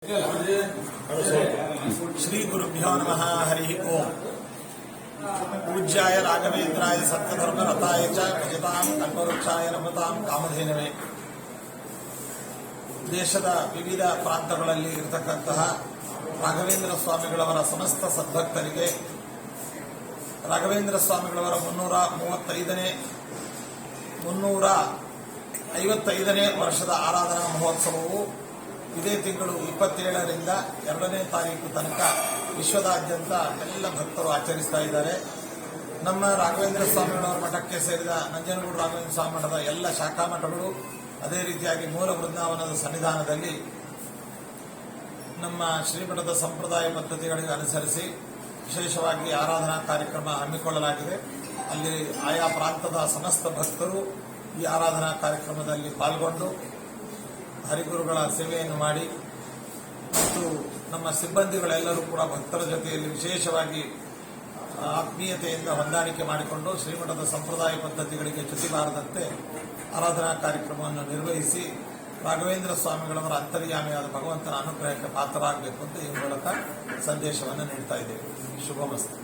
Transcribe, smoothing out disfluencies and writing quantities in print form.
श्री गुरुभ्यो नमः हरि ओम। पूज्याय राघवेन्द्राय सत्यधर्मरताय च भजतां कल्पवृक्षाय नमतां ಕಾಮಧೇನವೇ। ದೇಶದ ವಿವಿಧ ಪ್ರಾಂತಗಳಲ್ಲಿ ಇರತಕ್ಕಂತಹ ರಾಘವೇಂದ್ರ ಸ್ವಾಮಿಗಳವರ ಸಮಸ್ತ ಸದ್ಭಕ್ತರಿಗೆ ರಾಘವೇಂದ್ರ ಸ್ವಾಮಿಗಳವರ 355ನೇ ವರ್ಷದ ಆರಾಧನಾ ಮಹೋತ್ಸವವು ಇದೇ ತಿಂಗಳು 27ರಿಂದ 2ನೇ ತಾರೀಕು ತನಕ ವಿಶ್ವದಾದ್ಯಂತ ಎಲ್ಲ ಭಕ್ತರು ಆಚರಿಸ್ತಾ ಇದ್ದಾರೆ. ನಮ್ಮ ರಾಘವೇಂದ್ರ ಸ್ವಾಮಿಗಳವರ ಮಠಕ್ಕೆ ಸೇರಿದ ನಂಜನಗೂಡು ರಾಘವೇಂದ್ರ ಸ್ವಾಮಿ ಮಠದ ಎಲ್ಲ ಶಾಖಾ ಮಠಗಳು, ಅದೇ ರೀತಿಯಾಗಿ ಮೂಲ ವೃಂದಾವನದ ಸನ್ನಿಧಾನದಲ್ಲಿ ನಮ್ಮ ಶ್ರೀಮಠದ ಸಂಪ್ರದಾಯ ಪದ್ಧತಿಗಳಿಗೆ ಅನುಸರಿಸಿ ವಿಶೇಷವಾಗಿ ಆರಾಧನಾ ಕಾರ್ಯಕ್ರಮ ಹಮ್ಮಿಕೊಳ್ಳಲಾಗಿದೆ. ಅಲ್ಲಿ ಆಯಾ ಪ್ರಾಂತದ ಸಮಸ್ತ ಭಕ್ತರು ಈ ಆರಾಧನಾ ಕಾರ್ಯಕ್ರಮದಲ್ಲಿ ಪಾಲ್ಗೊಂಡು ಹರಿಗುರುಗಳ ಸೇವೆಯನ್ನು ಮಾಡಿ ಮತ್ತು ನಮ್ಮ ಸಿಬ್ಬಂದಿಗಳೆಲ್ಲರೂ ಕೂಡ ಭಕ್ತರ ಜೊತೆಯಲ್ಲಿ ವಿಶೇಷವಾಗಿ ಆತ್ಮೀಯತೆಯಿಂದ ಹೊಂದಾಣಿಕೆ ಮಾಡಿಕೊಂಡು ಶ್ರೀಮಠದ ಸಂಪ್ರದಾಯ ಪದ್ಧತಿಗಳಿಗೆ ಚ್ಯುತಿ ಬಾರದಂತೆ ಆರಾಧನಾ ಕಾರ್ಯಕ್ರಮವನ್ನು ನಿರ್ವಹಿಸಿ ರಾಘವೇಂದ್ರ ಸ್ವಾಮಿಗಳವರ ಅಂತರ್ಯಾಮಿಯಾದ ಭಗವಂತನ ಅನುಗ್ರಹಕ್ಕೆ ಪಾತ್ರರಾಗಬೇಕು ಅಂತ ಈ ಮೂಲಕ ಸಂದೇಶವನ್ನು ನೀಡ್ತಾ ಇದ್ದೇವೆ. ಶುಭಮಸ್ತು.